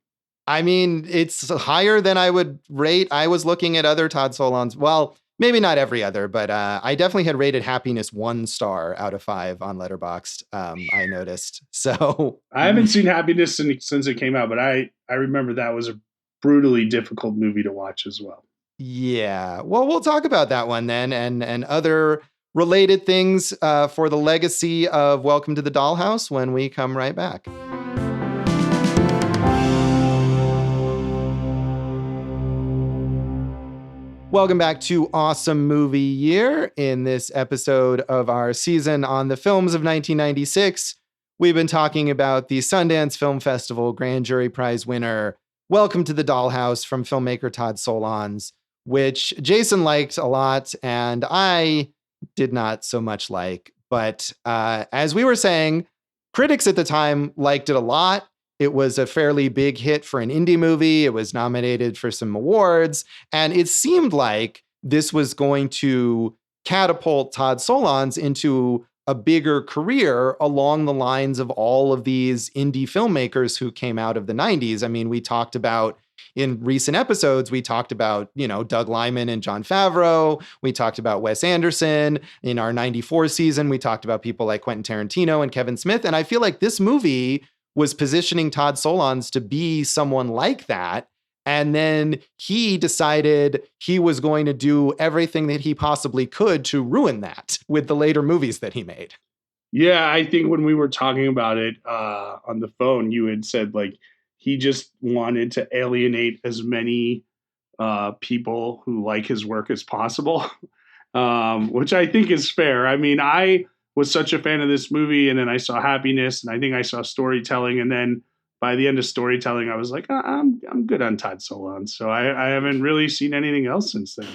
S1: I mean, it's higher than I would rate. I was looking at other Todd Solondz. Well, maybe not every other, but I definitely had rated Happiness 1 star out of 5 on Letterboxd. I noticed. So
S2: I haven't seen Happiness since it came out, but I remember that was a brutally difficult movie to watch as well.
S1: Yeah. Well, we'll talk about that one then and other related things for the legacy of Welcome to the Dollhouse when we come right back. Welcome back to Awesome Movie Year. In this episode of our season on the films of 1996, we've been talking about the Sundance Film Festival Grand Jury Prize winner, Welcome to the Dollhouse from filmmaker Todd Solondz, which Jason liked a lot and I did not so much like. But as we were saying, critics at the time liked it a lot. It was a fairly big hit for an indie movie. It was nominated for some awards. And it seemed like this was going to catapult Todd Solondz into a bigger career along the lines of all of these indie filmmakers who came out of the 90s. I mean, we talked about in recent episodes, we talked about, Doug Liman and Jon Favreau. We talked about Wes Anderson. In our 94 season, we talked about people like Quentin Tarantino and Kevin Smith. And I feel like this movie was positioning Todd Solondz to be someone like that. And then he decided he was going to do everything that he possibly could to ruin that with the later movies that he made.
S2: Yeah, I think when we were talking about it on the phone, you had said like he just wanted to alienate as many people who like his work as possible, which I think is fair. I mean, I was such a fan of this movie, and then I saw Happiness, and I think I saw Storytelling, and then by the end of Storytelling, I was like, I'm good on Todd Solondz. So I haven't really seen anything else since then.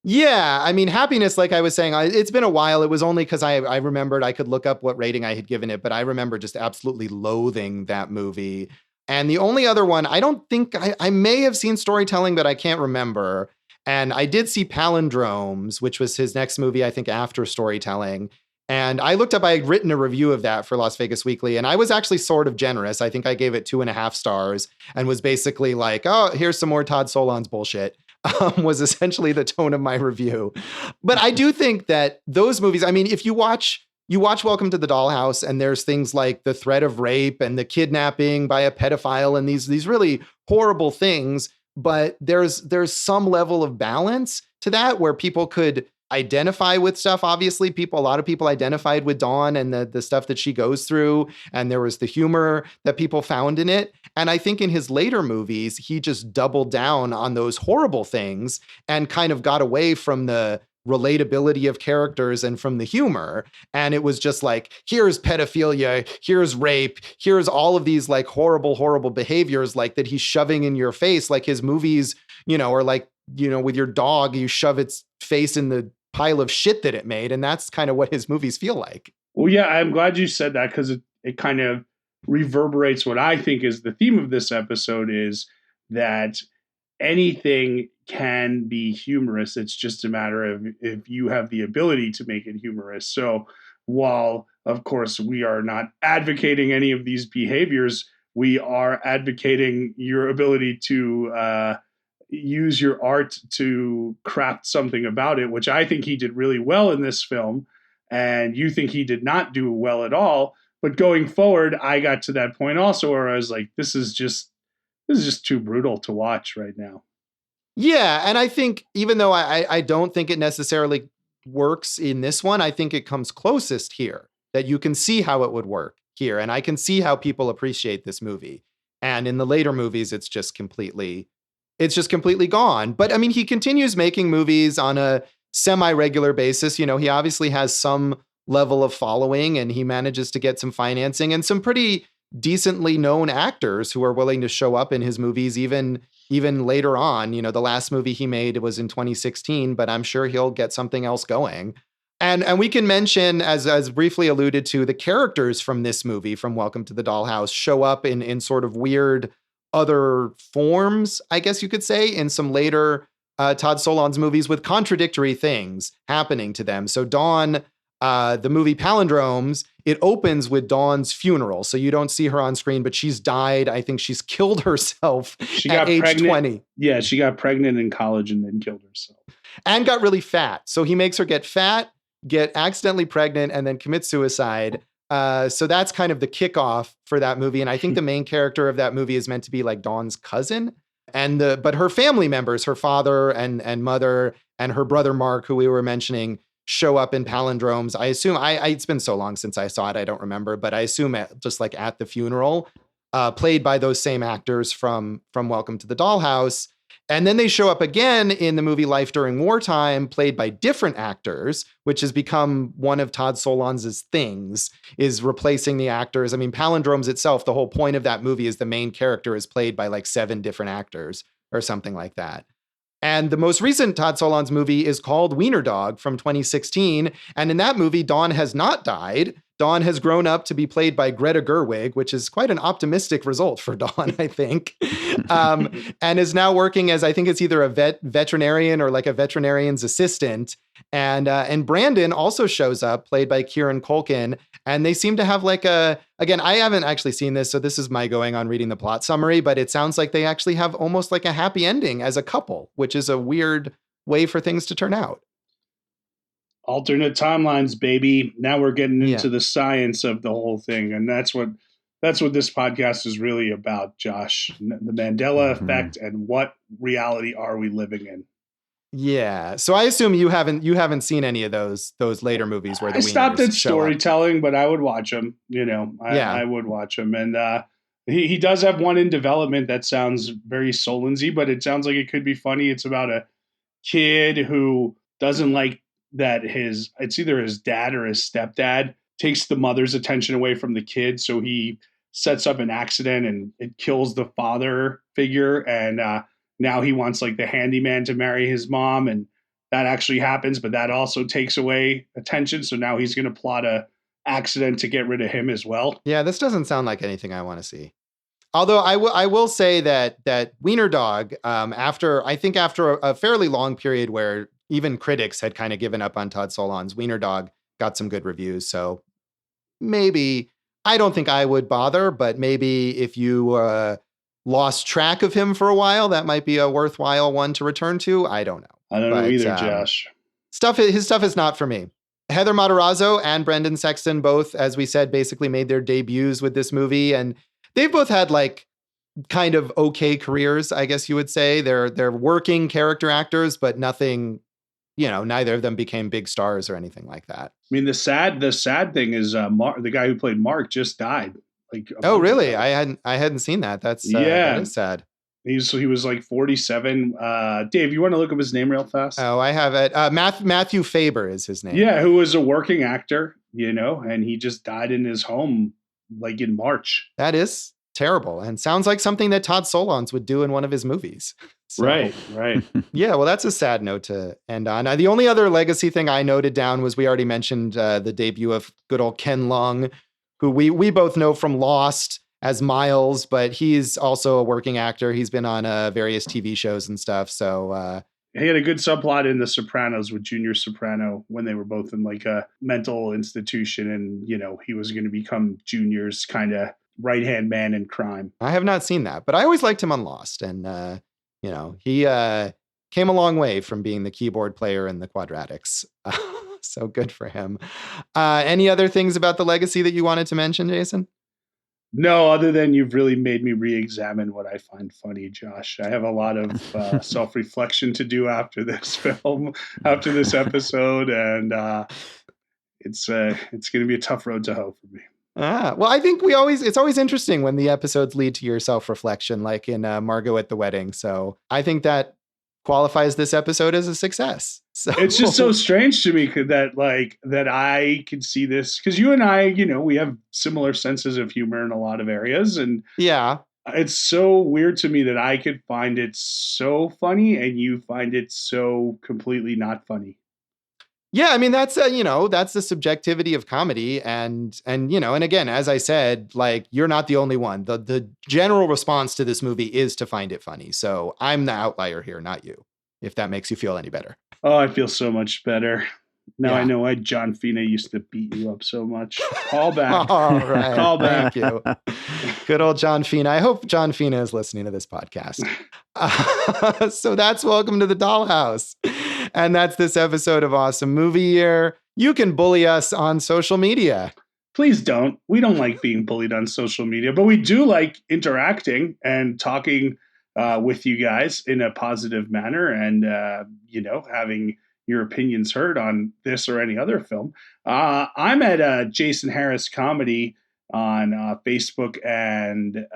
S1: Yeah, I mean, Happiness, like I was saying, it's been a while. It was only because I remembered I could look up what rating I had given it, but I remember just absolutely loathing that movie. And the only other one, I don't think, I may have seen Storytelling, but I can't remember. And I did see Palindromes, which was his next movie, I think, after Storytelling. And I looked up, I had written a review of that for Las Vegas Weekly, and I was actually sort of generous. I think I gave it 2.5 stars and was basically like, oh, here's some more Todd Solondz bullshit, was essentially the tone of my review. But I do think that those movies, I mean, if you watch Welcome to the Dollhouse, and there's things like the threat of rape and the kidnapping by a pedophile and these really horrible things, but there's some level of balance to that where people could identify with stuff. Obviously, a lot of people identified with Dawn and the stuff that she goes through, and there was the humor that people found in it. And I think in his later movies, he just doubled down on those horrible things and kind of got away from the relatability of characters and from the humor. And it was just like, here's pedophilia, here's rape, here's all of these like horrible behaviors like that he's shoving in your face. Like his movies, or like, with your dog, you shove its face in the pile of shit that it made. And that's kind of what his movies feel like.
S2: Well, yeah, I'm glad you said that, because it kind of reverberates what I think is the theme of this episode, is that anything can be humorous. It's just a matter of if you have the ability to make it humorous. So while, of course, we are not advocating any of these behaviors, we are advocating your ability to use your art to craft something about it, which I think he did really well in this film. And you think he did not do well at all. But going forward, I got to that point also where I was like, this is just too brutal to watch right now.
S1: Yeah. And I think even though I don't think it necessarily works in this one, I think it comes closest here, that you can see how it would work here. And I can see how people appreciate this movie. And in the later movies, it's just completely gone. But I mean, he continues making movies on a semi-regular basis. You know, he obviously has some level of following, and he manages to get some financing and some pretty decently known actors who are willing to show up in his movies even later on. You know, the last movie he made was in 2016, but I'm sure he'll get something else going. And we can mention, as briefly alluded to, the characters from this movie, from Welcome to the Dollhouse, show up in sort of weird other forms, I guess you could say, in some later Todd Solondz movies with contradictory things happening to them. So Dawn, the movie Palindromes, it opens with Dawn's funeral. So you don't see her on screen, but she's died. I think she's killed herself at age 20.
S2: Yeah, she got pregnant in college and then killed herself.
S1: And got really fat. So he makes her get fat, get accidentally pregnant, and then commit suicide. So that's kind of the kickoff for that movie. And I think the main character of that movie is meant to be like Dawn's cousin. But her family members, her father and mother and her brother Mark, who we were mentioning, show up in Palindromes. I assume it's been so long since I saw it, I don't remember, but I assume just like at the funeral, played by those same actors from Welcome to the Dollhouse. And then they show up again in the movie Life During Wartime, played by different actors, which has become one of Todd Solondz's things, is replacing the actors. I mean, Palindromes itself, the whole point of that movie is the main character is played by like 7 different actors or something like that. And the most recent Todd Solondz movie is called Wiener Dog from 2016. And in that movie, Dawn has not died. Dawn has grown up to be played by Greta Gerwig, which is quite an optimistic result for Dawn, I think. And is now working as, I think it's either a veterinarian or like a veterinarian's assistant. And Brandon also shows up, played by Kieran Culkin. And they seem to have like again, I haven't actually seen this, so this is my going on reading the plot summary, but it sounds like they actually have almost like a happy ending as a couple, which is a weird way for things to turn out.
S2: Alternate timelines, baby. Now we're getting into the science of the whole thing. And that's what this podcast is really about, Josh. The Mandela effect and what reality are we living in? Yeah.
S1: So I assume you haven't seen any of those later movies where the Wieners
S2: stopped at storytelling, but I would watch them. You know, I would watch them. And he does have one in development that sounds very Solondzy, but it sounds like it could be funny. It's about a kid who doesn't like that it's either his dad or his stepdad takes the mother's attention away from the kid. So he sets up an accident and it kills the father figure. And now he wants like the handyman to marry his mom. And that actually happens, but that also takes away attention. So now he's going to plot a accident to get rid of him as well.
S1: Yeah, this doesn't sound like anything I want to see. Although I will say that Wiener Dog, after a fairly long period where even critics had kind of given up on Todd Solondz, Wiener Dog got some good reviews. So maybe, I don't think I would bother, but maybe if you lost track of him for a while, that might be a worthwhile one to return to. I don't know.
S2: I don't know either, Josh.
S1: His stuff is not for me. Heather Matarazzo and Brendan Sexton both, as we said, basically made their debuts with this movie, and they've both had like kind of okay careers, I guess you would say. They're working character actors, but nothing, you know, neither of them became big stars or anything like that.
S2: I mean, the sad thing is the guy who played Mark just died. Like,
S1: oh, really? I hadn't seen that. That is sad.
S2: He was like 47. Dave, you want to look up his name real fast?
S1: Oh, I have it. Matthew Faber is his name.
S2: Yeah, who was a working actor, you know, and he just died in his home like in March.
S1: That is terrible and sounds like something that Todd Solondz would do in one of his movies.
S2: So, right.
S1: Yeah, well, that's a sad note to end on. The only other legacy thing I noted down was we already mentioned the debut of good old Ken Leung, who we both know from Lost as Miles, but he's also a working actor. He's been on various TV shows and stuff. So
S2: he had a good subplot in The Sopranos with Junior Soprano when they were both in like a mental institution, and he was going to become Junior's kind of right-hand man in crime.
S1: I have not seen that, but I always liked him on Lost, and he came a long way from being the keyboard player in the Quadratics. So good for him. Any other things about the legacy that you wanted to mention, Jason?
S2: No, other than you've really made me re-examine what I find funny, Josh. I have a lot of self-reflection to do after this film, after this episode, and it's going to be a tough road to hoe for me.
S1: Well, I think it's always interesting when the episodes lead to your self-reflection, like in Margot at the Wedding. So I think that qualifies this episode as a success. So
S2: it's just so strange to me that I could see this, because you and I, we have similar senses of humor in a lot of areas, and
S1: yeah,
S2: it's so weird to me that I could find it so funny and you find it so completely not funny.
S1: Yeah, I mean, that's the subjectivity of comedy, and again, as I said, like, you're not the only one. The general response to this movie is to find it funny. So I'm the outlier here, not you, if that makes you feel any better.
S2: Oh, I feel so much better. Now I know why John Fina used to beat you up so much. Call back.
S1: All right.
S2: Call back.
S1: Thank you. Good old John Fina. I hope John Fina is listening to this podcast. So that's Welcome to the Dollhouse. And that's this episode of Awesome Movie Year. You can bully us on social media.
S2: Please don't. We don't like being bullied on social media, but we do like interacting and talking with you guys in a positive manner, and having your opinions heard on this or any other film. I'm at Jason Harris Comedy on Facebook and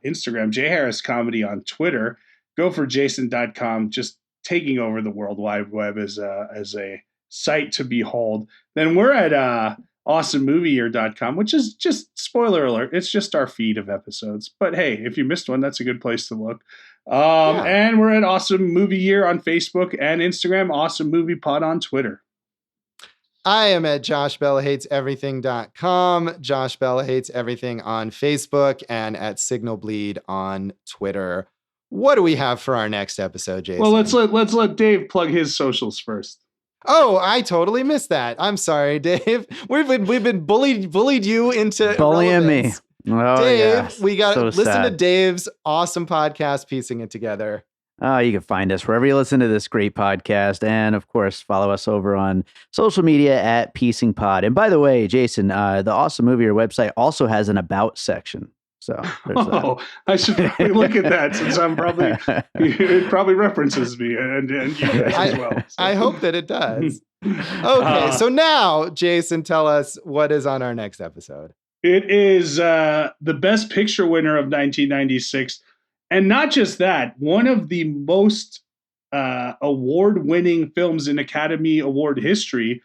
S2: Instagram, J Harris Comedy on Twitter. Go for Jason.com, just taking over the World Wide Web as a site to behold. Then we're at awesomemovieyear.com, which is just, spoiler alert, it's just our feed of episodes. But hey, if you missed one, that's a good place to look. And we're at Awesome Movie Year on Facebook and Instagram, Awesome Movie Pod on Twitter.
S1: I am at joshbellahateseverything.com, Josh Bella Hates Everything on Facebook, and at Signal Bleed on Twitter. What do we have for our next episode, Jason?
S2: Well, let's let Dave plug his socials first.
S1: Oh, I totally missed that. I'm sorry, Dave. We've been bullied you into
S3: bullying me. Oh,
S1: Dave,
S3: yeah.
S1: We got to listen
S3: sad.
S1: to Dave's awesome podcast, Piecing It Together.
S3: You can find us wherever you listen to this great podcast. And of course, follow us over on social media at Piecing Pod. And by the way, Jason, the Awesome Movie Year website also has an About section. So
S2: I should probably look at that, since it probably references me and you guys as well. So.
S1: I hope that it does. Okay, so now, Jason, tell us what is on our next episode.
S2: It is the Best Picture winner of 1996. And not just that, one of the most award-winning films in Academy Award history,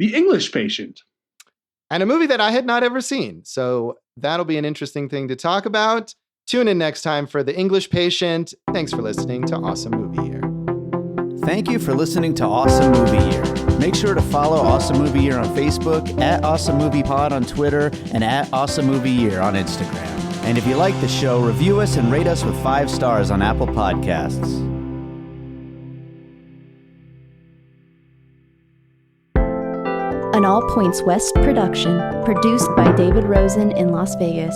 S2: The English Patient.
S1: And a movie that I had not ever seen. So that'll be an interesting thing to talk about. Tune in next time for The English Patient. Thanks for listening to Awesome Movie Year.
S3: Thank you for listening to Awesome Movie Year. Make sure to follow Awesome Movie Year on Facebook, at Awesome Movie Pod on Twitter, and at Awesome Movie Year on Instagram. And if you like the show, review us and rate us with 5 stars on Apple Podcasts.
S4: An All Points West production, produced by David Rosen in Las Vegas.